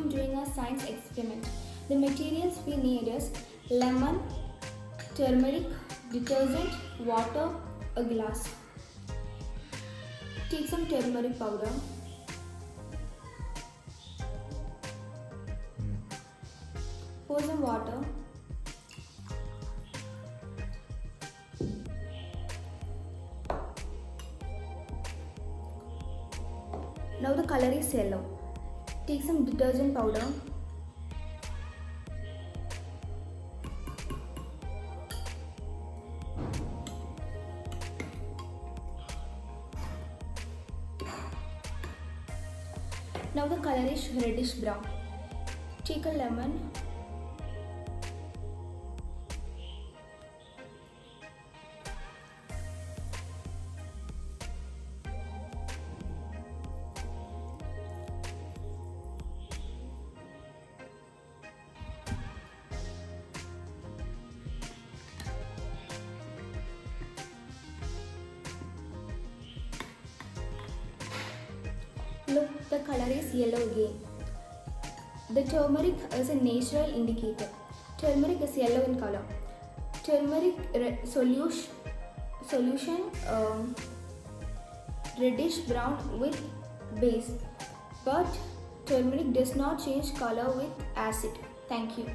I'm doing a science experiment. The materials we need is lemon, turmeric, detergent, water, a glass. Take some turmeric powder. Pour some water. Now the color is yellow. Take some detergent powder. Now the color is reddish brown. Take a lemon. Look, the color is yellow again. The turmeric is a natural indicator. Turmeric is yellow in color. Turmeric solution reddish brown with base, but turmeric does not change color with acid. Thank you.